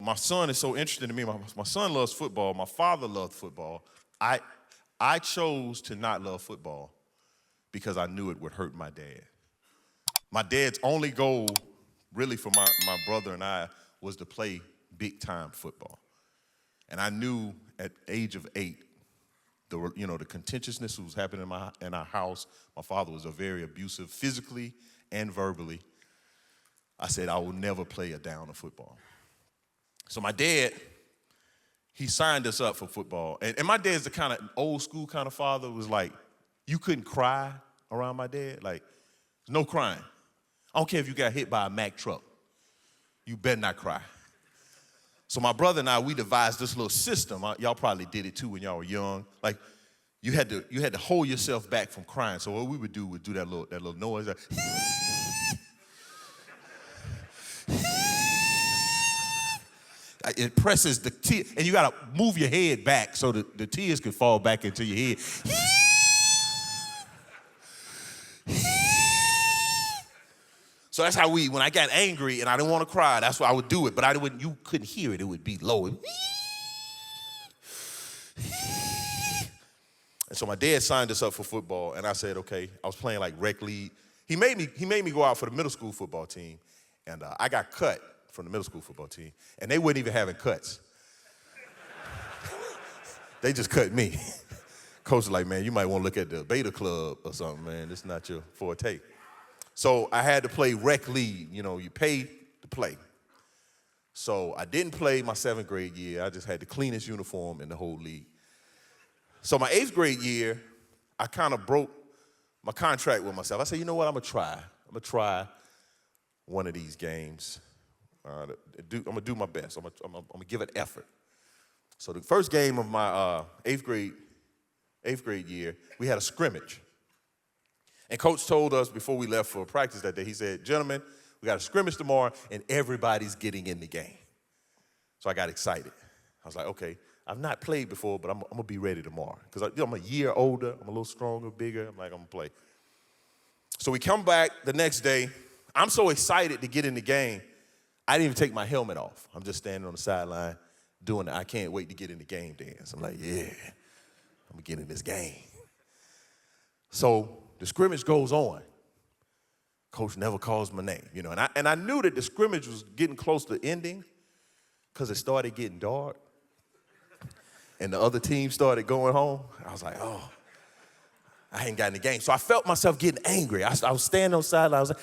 my son is so interesting to me. My son loves football. My father loved football. I chose to not love football because I knew it would hurt my dad. My dad's only goal, really, for my brother and I, was to play big-time football. And I knew at age of 8, the contentiousness that was happening in our house. My father was very abusive, physically and verbally. I said, I will never play a down of football. So my dad, he signed us up for football. And my dad's the kind of old school kind of father. Was like, you couldn't cry around my dad. Like, no crying. I don't care if you got hit by a Mack truck. You better not cry. So my brother and I, we devised this little system. Y'all probably did it too when y'all were young. Like, you had to hold yourself back from crying. So what we would do that little noise. Like, it presses the tear, and you got to move your head back so that the tears can fall back into your head. So that's how when I got angry and I didn't want to cry, that's why I would do it. But you couldn't hear it. It would be low. And so my dad signed us up for football, and I said, okay. I was playing like rec league. He made me go out for the middle school football team, and I got cut from the middle school football team, and they weren't even having cuts. They just cut me. Coach was like, man, you might want to look at the beta club or something, man. This is not your forte. So I had to play rec league. You pay to play. So I didn't play my 7th grade year. I just had the cleanest uniform in the whole league. So my 8th grade year, I kind of broke my contract with myself. I said, you know what, I'm going to try. I'm going to try one of these games. I'm going to do my best. I'm going to give it effort. So the first game of my 8th grade year, we had a scrimmage. And Coach told us before we left for practice that day, he said, gentlemen, we got a scrimmage tomorrow, and everybody's getting in the game. So I got excited. I was like, okay, I've not played before, but I'm going to be ready tomorrow. Because I'm a year older. I'm a little stronger, bigger. I'm like, I'm going to play. So we come back the next day. I'm so excited to get in the game, I didn't even take my helmet off. I'm just standing on the sideline doing the I can't wait to get in the game dance. I'm like, yeah, I'm going to get in this game. So the scrimmage goes on. Coach never calls my name, and I knew that the scrimmage was getting close to ending because it started getting dark and the other team started going home. I was like, oh, I ain't got in the game. So I felt myself getting angry. I was standing on the sideline. I was like,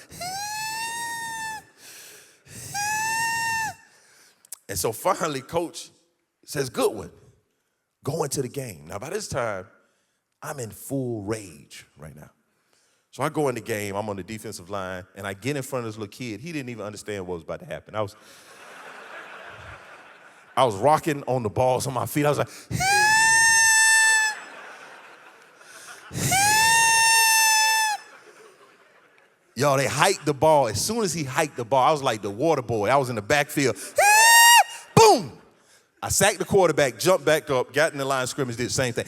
and so finally, Coach says, Goodwin, go into the game. Now, by this time, I'm in full rage right now. So I go in the game. I'm on the defensive line, and I get in front of this little kid. He didn't even understand what was about to happen. I was rocking on the balls on my feet. I was like, y'all, they hiked the ball. As soon as he hiked the ball, I was like the water boy. I was in the backfield. Boom! I sacked the quarterback, jumped back up, got in the line of scrimmage, did the same thing.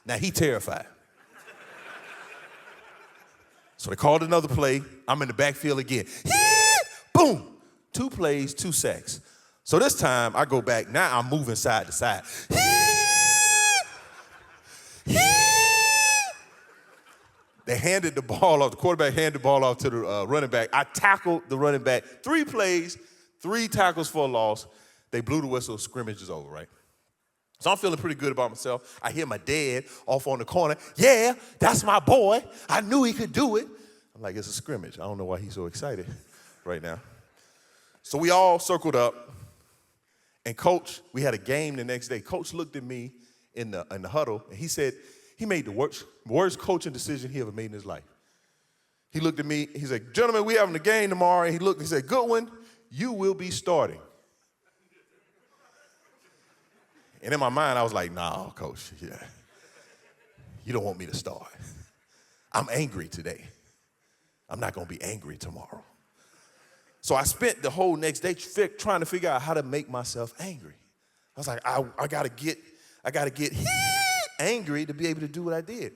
Now he terrified. So they called another play. I'm in the backfield again. Boom! 2 plays, 2 sacks. So this time I go back. Now I'm moving side to side. They handed the ball off. The quarterback handed the ball off to the running back. I tackled the running back. 3 plays, 3 tackles for a loss. They blew the whistle. Scrimmage is over, right? So I'm feeling pretty good about myself. I hear my dad off on the corner. Yeah, that's my boy. I knew he could do it. I'm like, it's a scrimmage. I don't know why he's so excited right now. So we all circled up. And Coach, we had a game the next day. Coach looked at me in the huddle, and he said, he made the worst coaching decision he ever made in his life. He looked at me, he said, gentlemen, we having a game tomorrow. And he said, Goodwin, you will be starting. And in my mind, I was like, nah, Coach, yeah. You don't want me to start. I'm angry today. I'm not going to be angry tomorrow. So I spent the whole next day trying to figure out how to make myself angry. I was like, I got to get angry to be able to do what I did.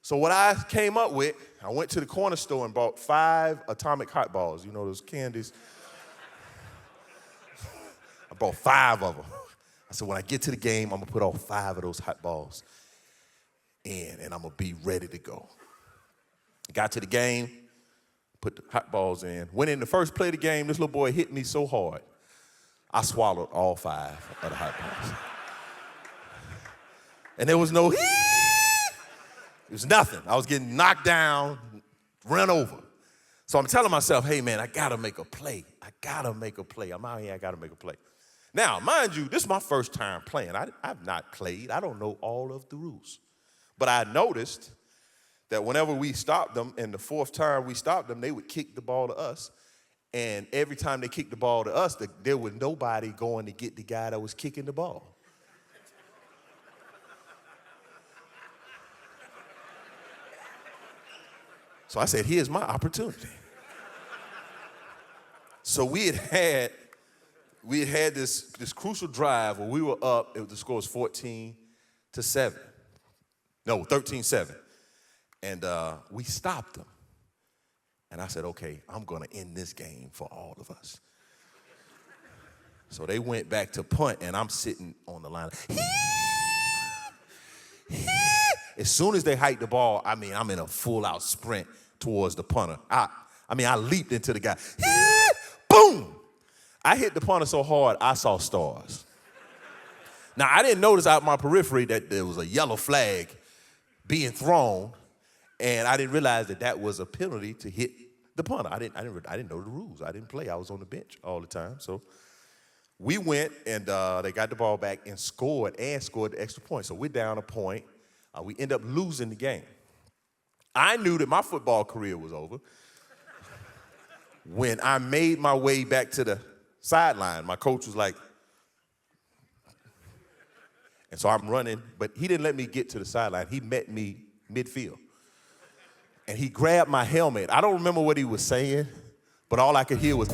So what I came up with, I went to the corner store and bought 5 atomic hot balls. You know those candies? I bought 5 of them. I said, when I get to the game, I'm going to put all 5 of those hot balls in, and I'm going to be ready to go. Got to the game, put the hot balls in. Went in the first play of the game, this little boy hit me so hard, I swallowed all 5 of the hot balls. And there was no, it was nothing. I was getting knocked down, run over. So I'm telling myself, hey, man, I got to make a play. I got to make a play. I'm out here, I got to make a play. Now, mind you, this is my first time playing. I've not played. I don't know all of the rules. But I noticed that whenever we stopped them, and the 4th time we stopped them, they would kick the ball to us. And every time they kicked the ball to us, there was nobody going to get the guy that was kicking the ball. So I said, here's my opportunity. So we had this crucial drive where we were up, the score was 14-7. No, 13-7. And we stopped them. And I said, okay, I'm going to end this game for all of us. So they went back to punt, and I'm sitting on the line. As soon as they hiked the ball, I'm in a full-out sprint towards the punter. I leaped into the guy. Boom! I hit the punter so hard, I saw stars. Now, I didn't notice out my periphery that there was a yellow flag being thrown, and I didn't realize that was a penalty to hit the punter. I didn't know the rules. I didn't play. I was on the bench all the time. So we went, and they got the ball back and scored the extra point. So we're down a point. We end up losing the game. I knew that my football career was over when I made my way back to the sideline. My coach was like, and so I'm running, but he didn't let me get to the sideline. He met me midfield. And he grabbed my helmet. I don't remember what he was saying, but all I could hear was,